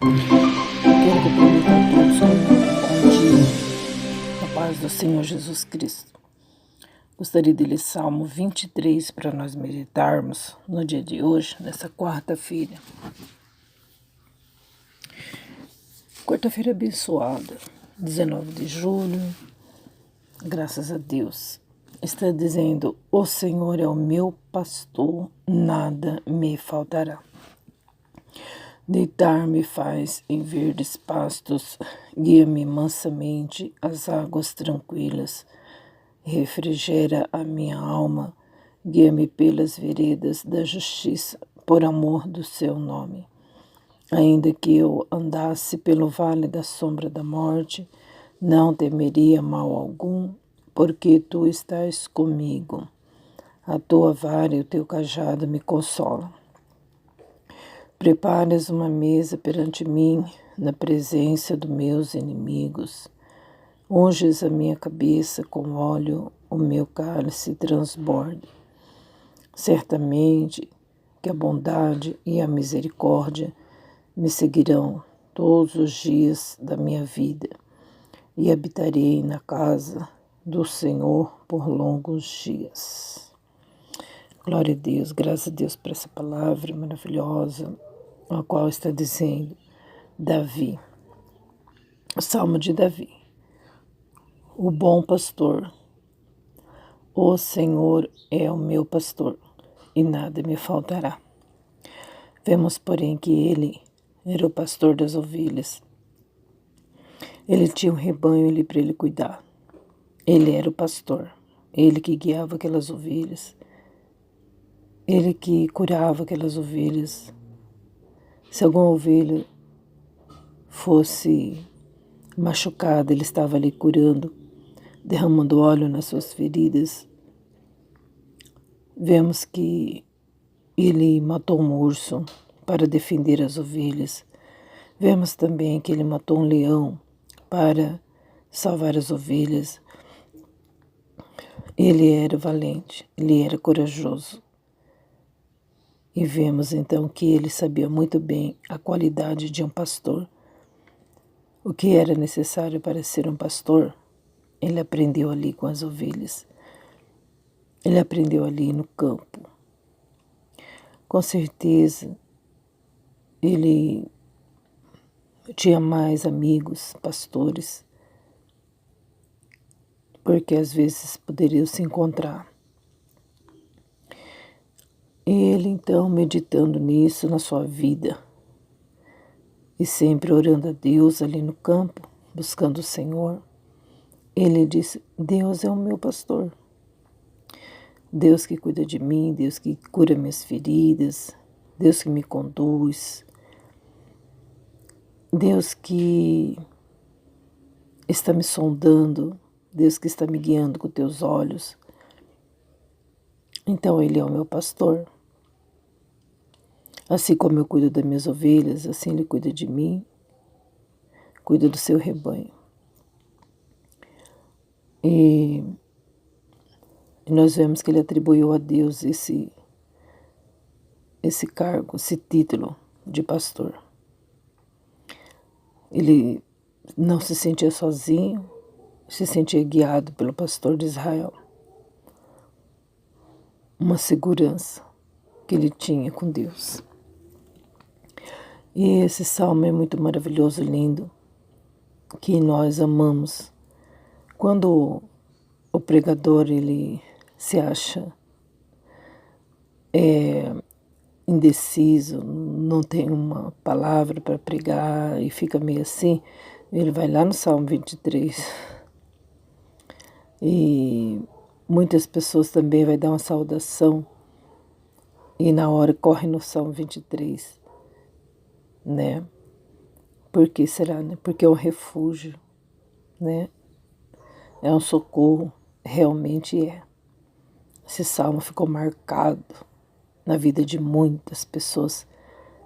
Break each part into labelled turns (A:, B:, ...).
A: Eu quero cumprimentar a todos com um bom dia, na paz do Senhor Jesus Cristo. Gostaria de ler Salmo 23 para nós meditarmos no dia de hoje, nessa quarta-feira. Quarta-feira abençoada, 19 de julho, graças a Deus. Está dizendo: o Senhor é o meu pastor, nada me faltará. Deitar-me faz em verdes pastos, guia-me mansamente às águas tranquilas. Refrigera a minha alma, guia-me pelas veredas da justiça, por amor do seu nome. Ainda que eu andasse pelo vale da sombra da morte, não temeria mal algum, porque tu estás comigo. A tua vara e o teu cajado me consolam. Preparas uma mesa perante mim, na presença dos meus inimigos. Unges a minha cabeça com óleo, o meu cálice transborda. Certamente que a bondade e a misericórdia me seguirão todos os dias da minha vida, e habitarei na casa do Senhor por longos dias. Glória a Deus, graças a Deus por essa palavra maravilhosa, a qual está dizendo Davi, o Salmo de Davi. O bom pastor, o Senhor é o meu pastor, e nada me faltará. Vemos, porém, que ele era o pastor das ovelhas. Ele tinha um rebanho ali para ele cuidar. Ele era o pastor, ele que guiava aquelas ovelhas, ele que curava aquelas ovelhas. Se alguma ovelha fosse machucada, ele estava ali curando, derramando óleo nas suas feridas. Vemos que ele matou um urso para defender as ovelhas. Vemos também que ele matou um leão para salvar as ovelhas. Ele era valente, ele era corajoso. E vemos então que ele sabia muito bem a qualidade de um pastor. O que era necessário para ser um pastor, ele aprendeu ali com as ovelhas. Ele aprendeu ali no campo. Com certeza, ele tinha mais amigos, pastores, porque às vezes poderiam se encontrar. Ele, então, meditando nisso na sua vida, e sempre orando a Deus ali no campo, buscando o Senhor, ele disse: Deus é o meu pastor. Deus que cuida de mim, Deus que cura minhas feridas, Deus que me conduz, Deus que está me sondando, Deus que está me guiando com teus olhos. Então ele é o meu pastor. Assim como eu cuido das minhas ovelhas, assim ele cuida de mim, cuida do seu rebanho. E nós vemos que ele atribuiu a Deus esse cargo, esse título de pastor. Ele não se sentia sozinho, se sentia guiado pelo pastor de Israel. Uma segurança que ele tinha com Deus. E esse salmo é muito maravilhoso, lindo, que nós amamos. Quando o pregador ele se acha indeciso, não tem uma palavra para pregar e fica meio assim, ele vai lá no Salmo 23. E muitas pessoas também vai dar uma saudação e na hora corre no Salmo 23, né? Por que será, né? Porque é um refúgio, né? É um socorro, realmente é. Esse salmo ficou marcado na vida de muitas pessoas,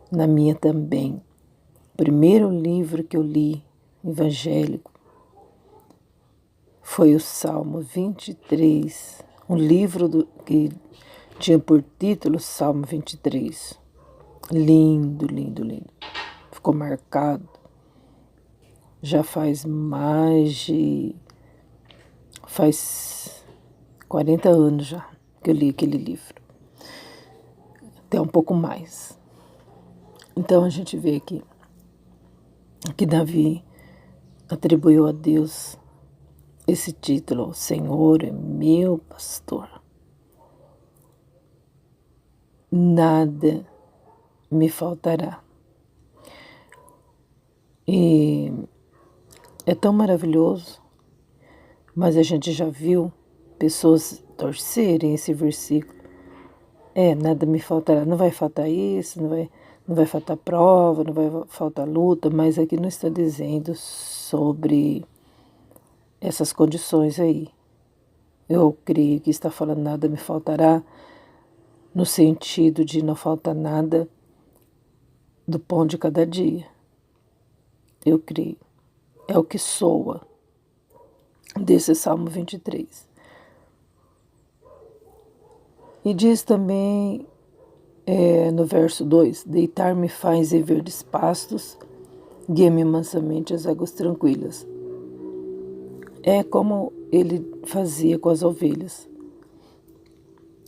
A: na minha também. O primeiro livro que eu li, evangélico, foi o Salmo 23, um livro que tinha por título Salmo 23. Lindo, lindo, lindo. ficou marcado. Já faz faz 40 anos já que eu li aquele livro. Até um pouco mais. Então a gente vê aqui que Davi atribuiu a Deus esse título: o Senhor é meu pastor. Nada me faltará. E é tão maravilhoso, mas a gente já viu pessoas torcerem esse versículo. Nada me faltará, não vai faltar isso, não vai faltar prova, não vai faltar luta, mas aqui não está dizendo sobre essas condições aí. Eu creio que está falando nada me faltará, no sentido de não faltar nada do pão de cada dia. Eu creio. É o que soa desse Salmo 23. E diz também no verso 2: deitar-me faz em verdes pastos, guia-me mansamente às águas tranquilas. É como ele fazia com as ovelhas.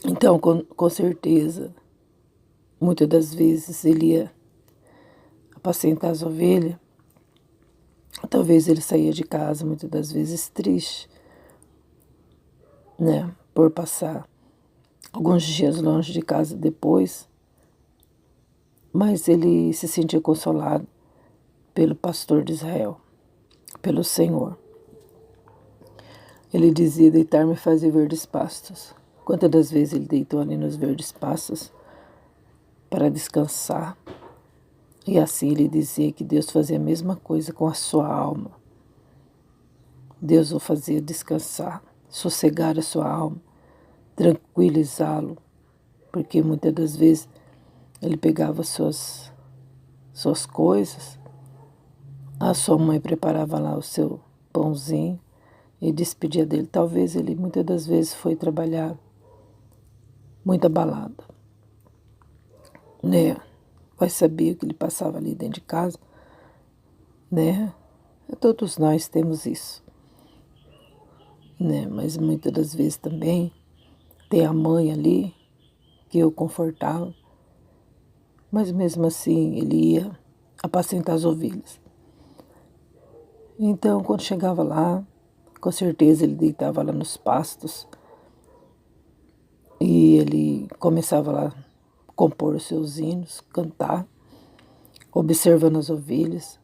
A: Então, com certeza, muitas das vezes ele ia apacentar as ovelhas. Talvez ele saía de casa muitas das vezes triste, né? Por passar alguns dias longe de casa depois. Mas ele se sentia consolado pelo pastor de Israel, pelo Senhor. Ele dizia: deitar-me fazer verdes pastos. Quantas das vezes ele deitou ali nos verdes pastos para descansar? E assim ele dizia que Deus fazia a mesma coisa com a sua alma. Deus o fazia descansar, sossegar a sua alma, tranquilizá-lo, porque muitas das vezes ele pegava suas coisas, a sua mãe preparava lá o seu pãozinho e despedia dele. Talvez ele muitas das vezes foi trabalhar muito abalado, né? Vai saber o que ele passava ali dentro de casa, né? Todos nós temos isso, né? Mas muitas das vezes também tem a mãe ali que o confortava, mas mesmo assim ele ia apacentar as ovelhas. Então, quando chegava lá, com certeza ele deitava lá nos pastos e ele começava lá a compor os seus hinos, cantar, observando as ovelhas.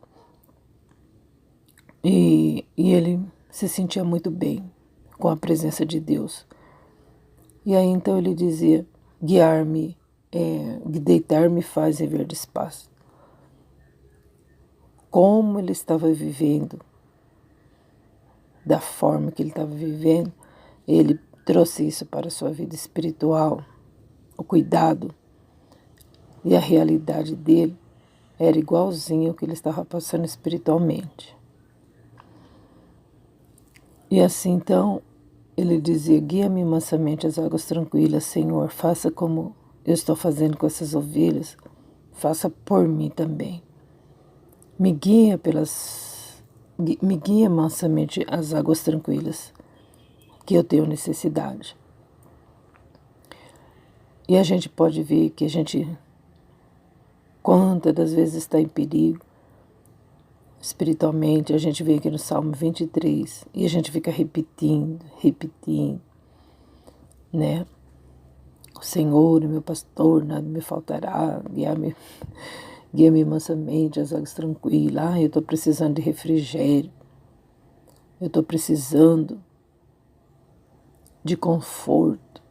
A: E ele se sentia muito bem com a presença de Deus. E aí então ele dizia: guiar-me, deitar-me faz em verdes pastos. Como ele estava vivendo, da forma que ele estava vivendo, ele trouxe isso para a sua vida espiritual. O cuidado e a realidade dele era igualzinho ao que ele estava passando espiritualmente. E assim então ele dizia: guia-me mansamente às águas tranquilas, Senhor, faça como eu estou fazendo com essas ovelhas, faça por mim também. Me guia mansamente às águas tranquilas, que eu tenho necessidade. E a gente pode ver que a gente, quantas das vezes está em perigo, espiritualmente, a gente vê aqui no Salmo 23, e a gente fica repetindo, né? O Senhor é meu pastor, nada me faltará, guia-me mansamente às águas tranquilas. Eu estou precisando de refrigério, eu estou precisando de conforto.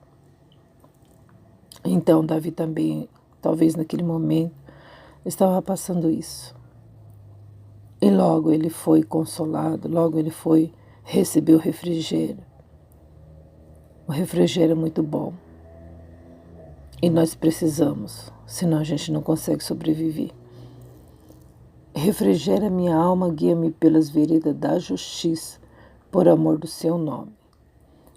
A: Então, Davi também, talvez naquele momento, estava passando isso. E logo ele foi consolado, logo ele recebeu refrigério. O refrigério é muito bom. E nós precisamos, senão a gente não consegue sobreviver. Refrigera minha alma, guia-me pelas veredas da justiça, por amor do seu nome.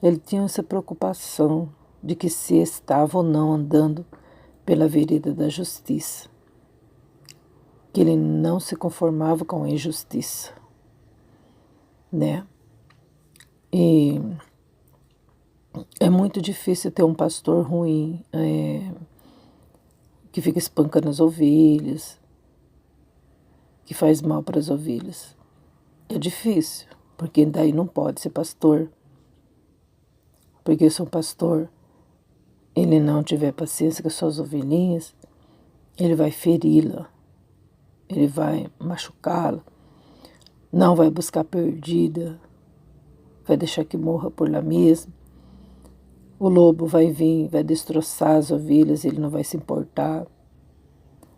A: Ele tinha essa preocupação de que se estava ou não andando pela vereda da justiça. que ele não se conformava com a injustiça, né? E é muito difícil ter um pastor ruim, que fica espancando as ovelhas, que faz mal para as ovelhas. É difícil, porque daí não pode ser pastor. Porque se um pastor ele não tiver paciência com as suas ovelhinhas, ele vai feri-la, ele vai machucá-la, não vai buscar perdida, vai deixar que morra por lá mesmo. O lobo vai vir, vai destroçar as ovelhas, ele não vai se importar.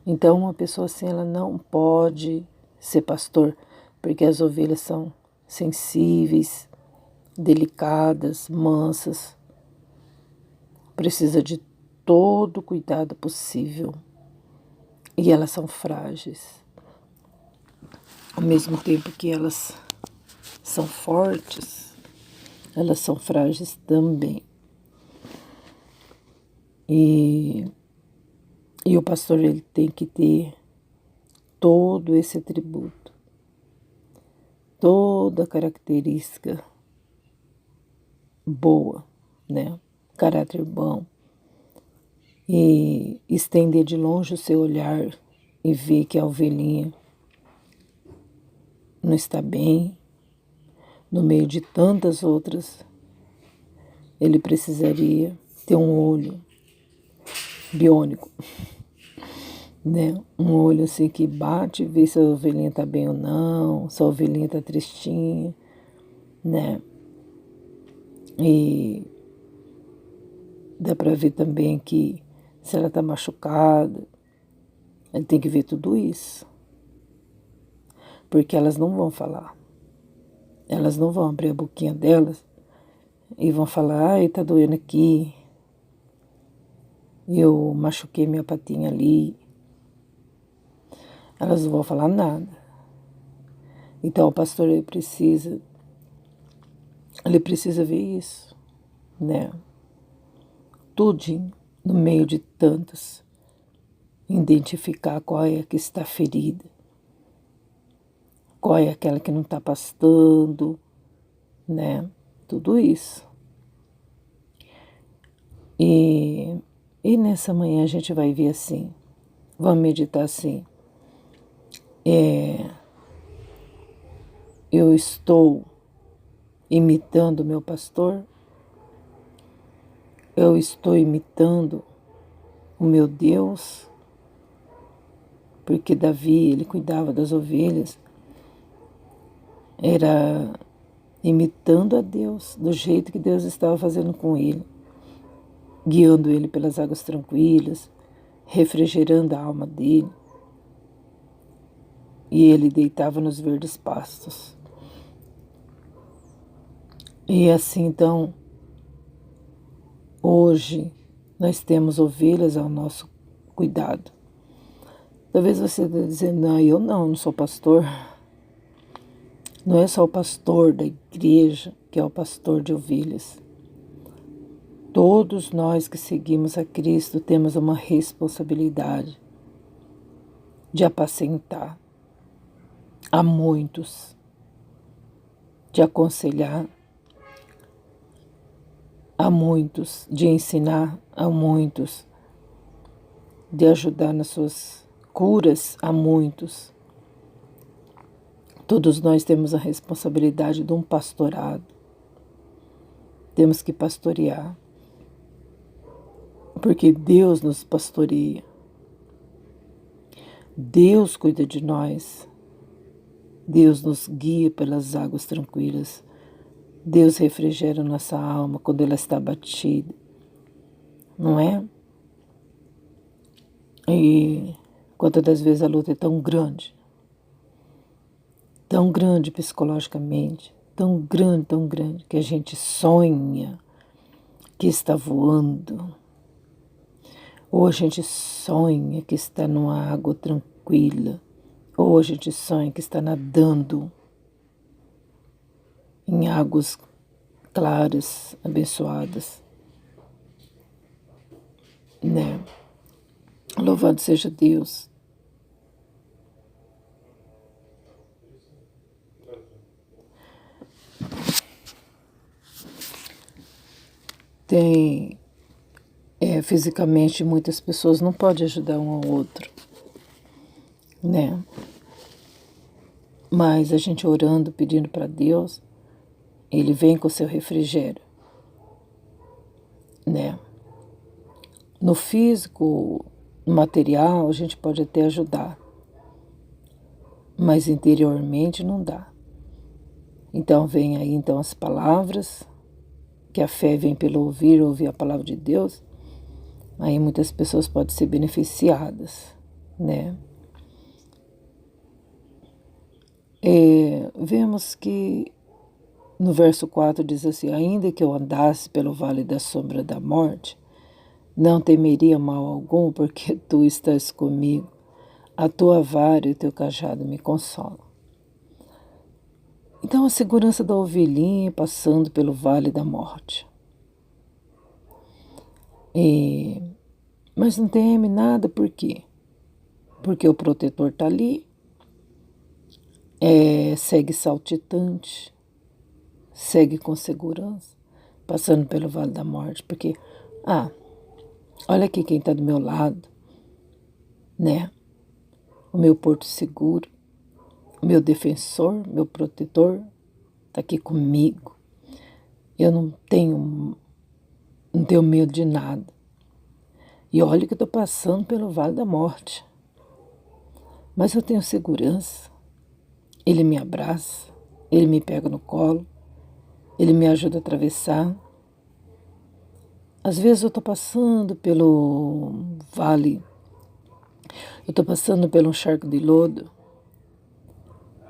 A: Então, uma pessoa assim, ela não pode ser pastor, porque as ovelhas são sensíveis, delicadas, mansas. Precisa de todo o cuidado possível. E elas são frágeis. Ao mesmo tempo que elas são fortes, elas são frágeis também. E o pastor ele tem que ter todo esse atributo, toda a característica boa, né? Caráter bom. E estender de longe o seu olhar e ver que a ovelhinha não está bem, no meio de tantas outras, ele precisaria ter um olho biônico, né? Um olho assim que bate e vê se a ovelhinha está bem ou não, se a ovelhinha está tristinha, né? E dá para ver também que se ela está machucada, ele tem que ver tudo isso. Porque elas não vão falar. Elas não vão abrir a boquinha delas e vão falar, ai, tá doendo aqui, eu machuquei minha patinha ali. Elas não vão falar nada. Então o pastor ele precisa ver isso, né? Tudinho no meio de tantas. Identificar qual é a que está ferida, qual é aquela que não está pastando, né? Tudo isso. E nessa manhã a gente vai ver assim, vamos meditar assim. Eu estou imitando o meu pastor? Eu estou imitando o meu Deus? Porque Davi, ele cuidava das ovelhas, era imitando a Deus, do jeito que Deus estava fazendo com ele, guiando ele pelas águas tranquilas, refrigerando a alma dele, e ele deitava nos verdes pastos. E assim, então, hoje nós temos ovelhas ao nosso cuidado. Talvez você esteja dizendo, não, eu não sou pastor. Não é só o pastor da igreja que é o pastor de ovelhas. Todos nós que seguimos a Cristo temos uma responsabilidade de apacentar a muitos, de aconselhar a muitos, de ensinar a muitos, de ajudar nas suas curas a muitos. Todos nós temos a responsabilidade de um pastorado. Temos que pastorear, porque Deus nos pastoreia. Deus cuida de nós. Deus nos guia pelas águas tranquilas. Deus refrigera nossa alma quando ela está batida, não é? E quantas das vezes a luta é tão grande psicologicamente, tão grande, que a gente sonha que está voando, ou a gente sonha que está numa água tranquila, ou a gente sonha que está nadando em águas claras, abençoadas, né? Louvado seja Deus. Tem, fisicamente, muitas pessoas não podem ajudar um ao outro, né? Mas a gente orando, pedindo para Deus, Ele vem com o seu refrigério, né? No físico, no material, a gente pode até ajudar, mas interiormente não dá. Então vem aí então as palavras, que a fé vem pelo ouvir a palavra de Deus. Aí muitas pessoas podem ser beneficiadas, né? Vemos que no verso 4 diz assim: ainda que eu andasse pelo vale da sombra da morte, não temeria mal algum, porque tu estás comigo, a tua vara e o teu cajado me consolam. Então a segurança da ovelhinha passando pelo vale da morte. Mas não teme nada, por quê? Porque o protetor está ali, segue saltitante, segue com segurança, passando pelo vale da morte, porque, olha aqui quem está do meu lado, né? O meu porto seguro, o meu defensor, meu protetor, está aqui comigo. Eu não tenho medo de nada. E olha que eu estou passando pelo vale da morte, mas eu tenho segurança. Ele me abraça, ele me pega no colo, ele me ajuda a atravessar. Às vezes eu estou passando pelo vale, eu estou passando por um charco de lodo,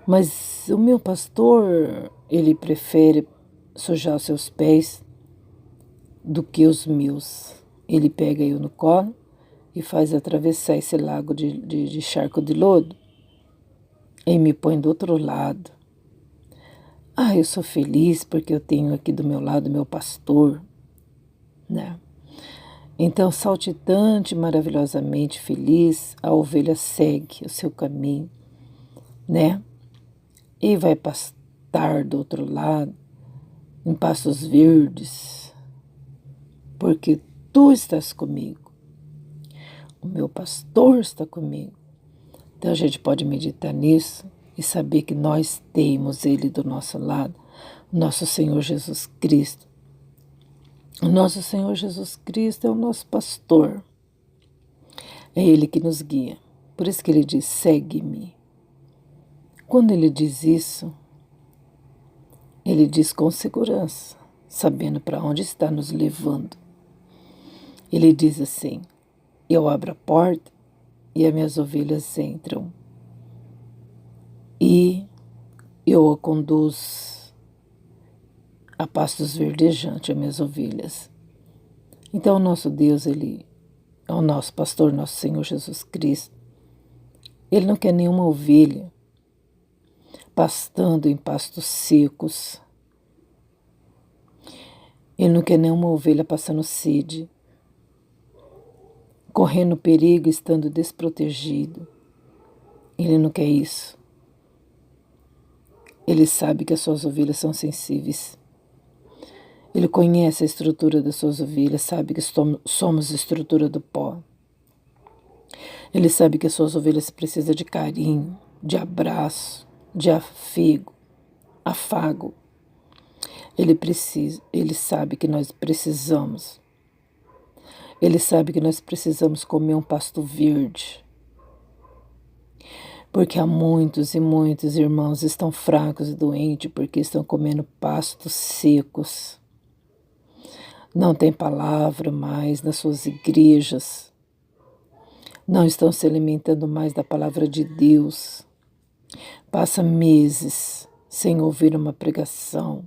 A: mas o meu pastor, ele prefere sujar os seus pés do que os meus. Ele pega eu no colo e faz atravessar esse lago de charco de lodo e me põe do outro lado. Eu sou feliz porque eu tenho aqui do meu lado meu pastor, né? Então, saltitante, maravilhosamente feliz, a ovelha segue o seu caminho, né? E vai pastar do outro lado, em pastos verdes, porque tu estás comigo. O meu pastor está comigo. Então, a gente pode meditar nisso e saber que nós temos Ele do nosso lado, o nosso Senhor Jesus Cristo. O nosso Senhor Jesus Cristo é o nosso pastor. É Ele que nos guia. Por isso que Ele diz, segue-me. Quando Ele diz isso, Ele diz com segurança, sabendo para onde está nos levando. Ele diz assim, eu abro a porta e as minhas ovelhas entram. E eu a conduzo a pastos verdejantes, as minhas ovelhas. Então, o nosso Deus, Ele é o nosso pastor, nosso Senhor Jesus Cristo. Ele não quer nenhuma ovelha pastando em pastos secos. Ele não quer nenhuma ovelha passando sede, correndo perigo, estando desprotegido. Ele não quer isso. Ele sabe que as suas ovelhas são sensíveis. Ele conhece a estrutura das suas ovelhas, sabe que somos a estrutura do pó. Ele sabe que as suas ovelhas precisam de carinho, de abraço, de afago. Ele sabe que nós precisamos. Ele sabe que nós precisamos comer um pasto verde. Porque há muitos e muitos irmãos estão fracos e doentes porque estão comendo pastos secos. Não tem palavra mais nas suas igrejas. Não estão se alimentando mais da palavra de Deus. Passa meses sem ouvir uma pregação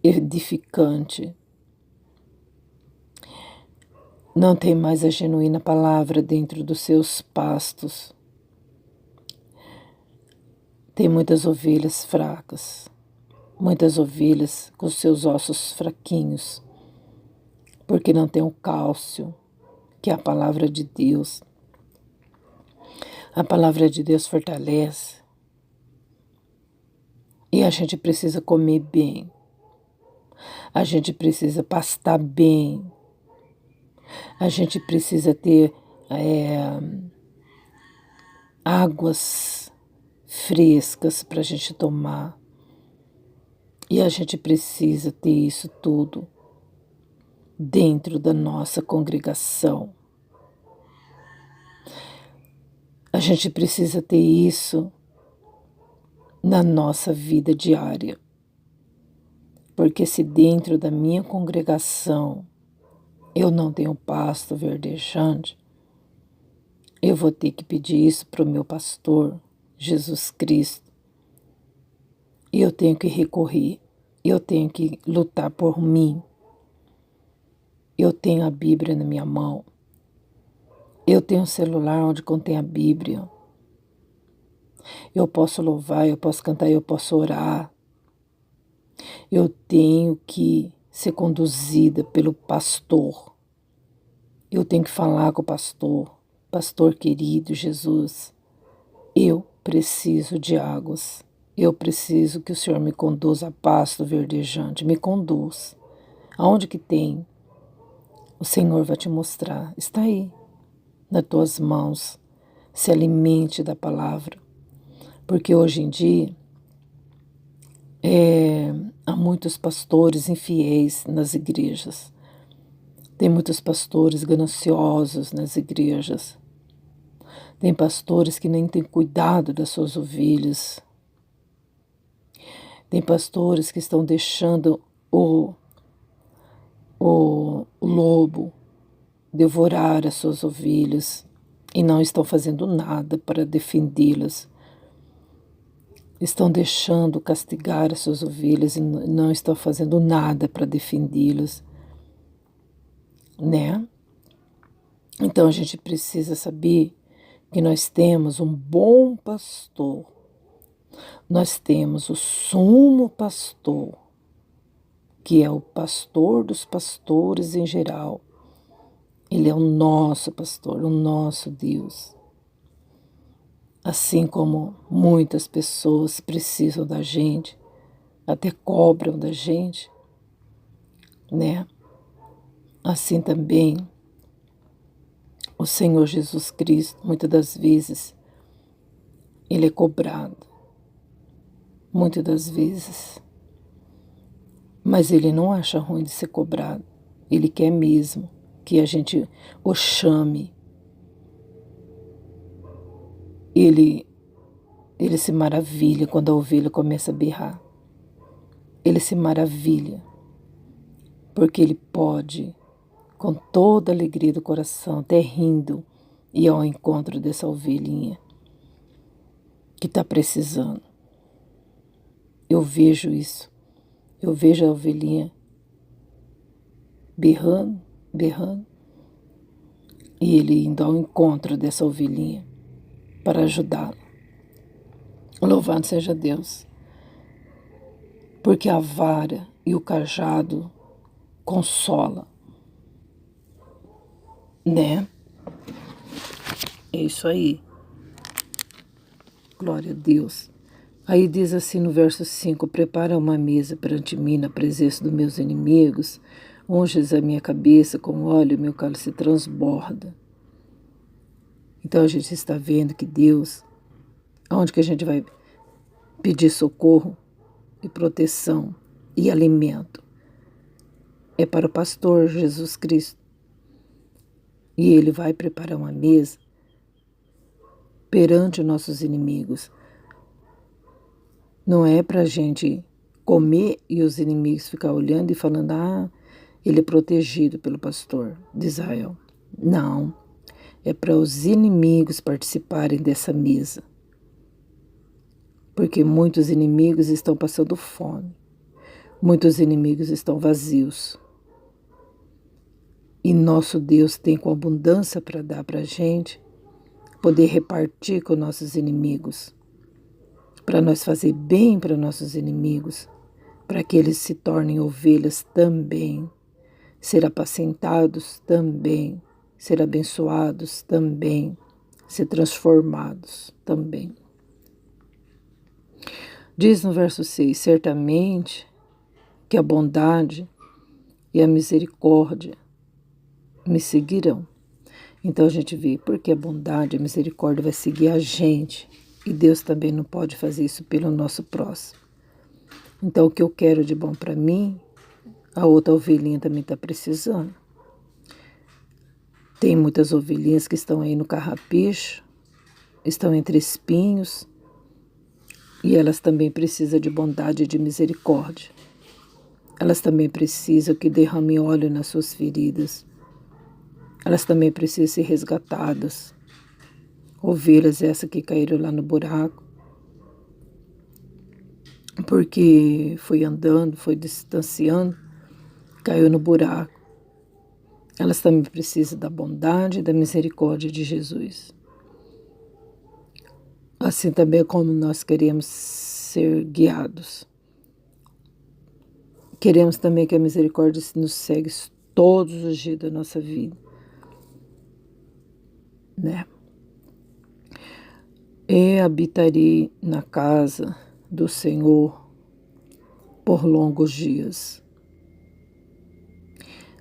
A: edificante. Não tem mais a genuína palavra dentro dos seus pastos. Tem muitas ovelhas fracas, muitas ovelhas com seus ossos fraquinhos, porque não tem o cálcio, que é a palavra de Deus. A palavra de Deus fortalece. a gente precisa comer bem. A gente precisa pastar bem. A gente precisa ter águas frescas para a gente tomar. E a gente precisa ter isso tudo dentro da nossa congregação. A gente precisa ter isso na nossa vida diária. Porque se dentro da minha congregação eu não tenho pasto verdejante, eu vou ter que pedir isso para o meu pastor, Jesus Cristo. E eu tenho que recorrer, eu tenho que lutar por mim. Eu tenho a Bíblia na minha mão. Eu tenho um celular onde contém a Bíblia. Eu posso louvar, eu posso cantar, eu posso orar. Eu tenho que ser conduzida pelo pastor. Eu tenho que falar com o pastor. Pastor querido Jesus, eu preciso de águas. Eu preciso que o Senhor me conduza a pasto verdejante. Me conduz. Aonde que tem? O Senhor vai te mostrar. Está aí, nas tuas mãos. Se alimente da palavra. Porque hoje em dia, há muitos pastores infiéis nas igrejas. Tem muitos pastores gananciosos nas igrejas. Tem pastores que nem têm cuidado das suas ovelhas. Tem pastores que estão deixando o lobo devorar as suas ovelhas e não estão fazendo nada para defendê-las. Estão deixando castigar as suas ovelhas e não estão fazendo nada para defendê-las, né? Então a gente precisa saber que nós temos um bom pastor. Nós temos o sumo pastor, que é o pastor dos pastores em geral. Ele é o nosso pastor, o nosso Deus. Assim como muitas pessoas precisam da gente, até cobram da gente, né? Assim também o Senhor Jesus Cristo, muitas das vezes, Ele é cobrado. Muitas das vezes. Mas Ele não acha ruim de ser cobrado. Ele quer mesmo que a gente o chame. Ele se maravilha quando a ovelha começa a berrar. Ele se maravilha, porque ele pode, com toda a alegria do coração, até rindo, ir ao encontro dessa ovelhinha que está precisando. Eu vejo isso. Eu vejo a ovelhinha berrando, berrando, e ele indo ao encontro dessa ovelhinha para ajudá-la. Louvado seja Deus, porque a vara e o cajado consola, né? É isso aí. Glória a Deus. Aí diz assim no verso 5, prepara uma mesa perante mim na presença dos meus inimigos, unges a minha cabeça com óleo, meu cálice transborda. Então a gente está vendo que Deus, aonde que a gente vai pedir socorro e proteção e alimento? É para o pastor Jesus Cristo. E Ele vai preparar uma mesa perante os nossos inimigos. Não é para a gente comer e os inimigos ficar olhando e falando, ele é protegido pelo pastor de Israel. Não, é para os inimigos participarem dessa mesa. Porque muitos inimigos estão passando fome. Muitos inimigos estão vazios. E nosso Deus tem com abundância para dar para a gente, poder repartir com nossos inimigos, para nós fazer bem para nossos inimigos, para que eles se tornem ovelhas também, ser apacentados também, ser abençoados também, ser transformados também. Diz no verso 6, certamente que a bondade e a misericórdia me seguirão. Então a gente vê porque a bondade e a misericórdia vai seguir a gente e Deus também não pode fazer isso pelo nosso próximo. Então o que eu quero de bom para mim, a outra ovelhinha também está precisando. Tem muitas ovelhinhas que estão aí no carrapicho, estão entre espinhos e elas também precisam de bondade e de misericórdia. Elas também precisam que derrame óleo nas suas feridas. Elas também precisam ser resgatadas. Ovelhas essas que caíram lá no buraco, porque foi andando, foi distanciando, caiu no buraco. Elas também precisam da bondade e da misericórdia de Jesus. Assim também como nós queremos ser guiados. Queremos também que a misericórdia nos segue todos os dias da nossa vida. Né? E habitarei na casa do Senhor por longos dias.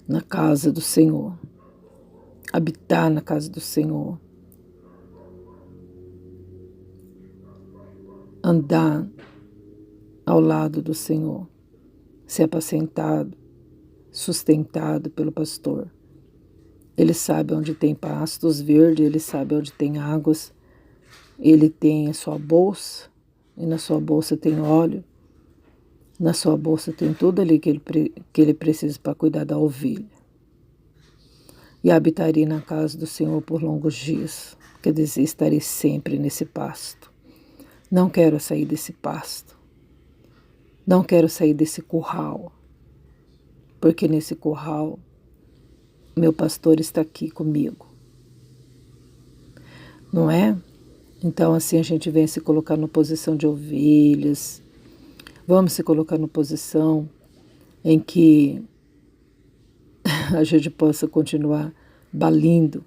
A: Na casa do Senhor. Habitar na casa do Senhor. Andar ao lado do Senhor. Ser apacentado, sustentado pelo pastor. Ele sabe onde tem pastos verdes, ele sabe onde tem águas. Ele tem a sua bolsa, e na sua bolsa tem óleo. Na sua bolsa tem tudo ali que ele precisa para cuidar da ovelha. E habitarei na casa do Senhor por longos dias. Quer dizer, estarei sempre nesse pasto. Não quero sair desse pasto. Não quero sair desse curral. Porque nesse curral, meu pastor está aqui comigo. Não é? Então assim a gente vem se colocar na posição de ovelhas. Vamos se colocar na posição em que a gente possa continuar balindo.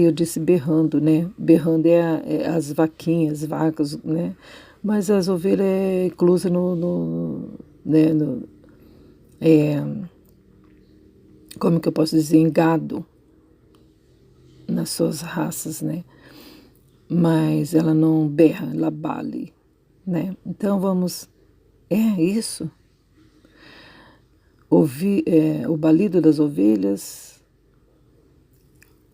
A: Eu disse berrando, né? Berrando é as vaquinhas, vacas, né? Mas as ovelhas é inclusa como que eu posso dizer, em gado, nas suas raças, né? Mas ela não berra, ela bale, né? Então vamos, isso. Ouvir o balido das ovelhas.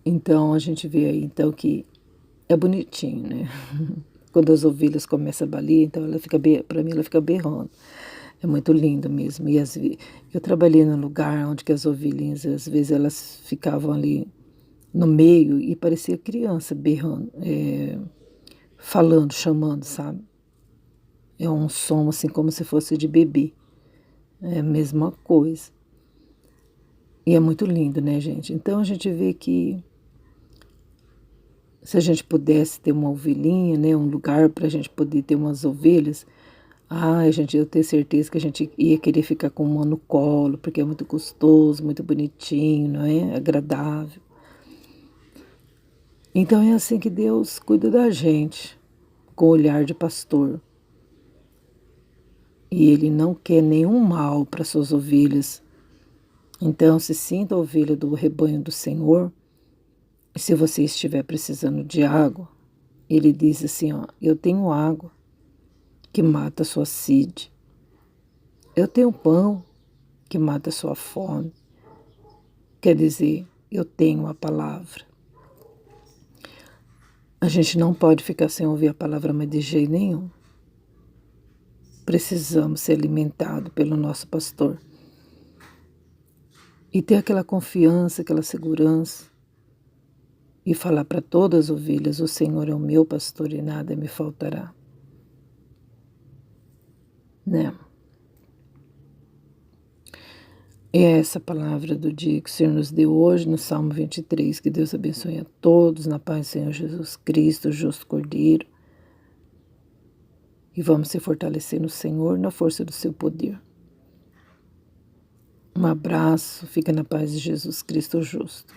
A: Então a gente vê aí então que é bonitinho, né? Quando as ovelhas começam a balir, então ela fica, para mim ela fica berrando. É muito lindo mesmo. E eu trabalhei num lugar onde que as ovelhinhas, às vezes elas ficavam ali no meio e parecia criança berrando, falando, chamando, sabe? É um som assim como se fosse de bebê. É a mesma coisa. E é muito lindo, né, gente? Então a gente vê que se a gente pudesse ter uma ovelhinha, né, um lugar para a gente poder ter umas ovelhas, eu tenho certeza que a gente ia querer ficar com uma no colo, porque é muito gostoso, muito bonitinho, não é? Agradável. Então é assim que Deus cuida da gente, com o olhar de pastor. E Ele não quer nenhum mal para suas ovelhas. Então se sinta ovelha do rebanho do Senhor. E se você estiver precisando de água, Ele diz assim, eu tenho água que mata a sua sede. Eu tenho pão que mata a sua fome. Quer dizer, eu tenho a palavra. A gente não pode ficar sem ouvir a palavra, mas de jeito nenhum. Precisamos ser alimentados pelo nosso pastor. E ter aquela confiança, aquela segurança. E falar para todas as ovelhas, o Senhor é o meu pastor e nada me faltará. Né? É essa palavra do dia que o Senhor nos deu hoje no Salmo 23. Que Deus abençoe a todos na paz do Senhor Jesus Cristo, o justo Cordeiro. E vamos se fortalecer no Senhor, na força do seu poder. Um abraço, fica na paz de Jesus Cristo, o justo.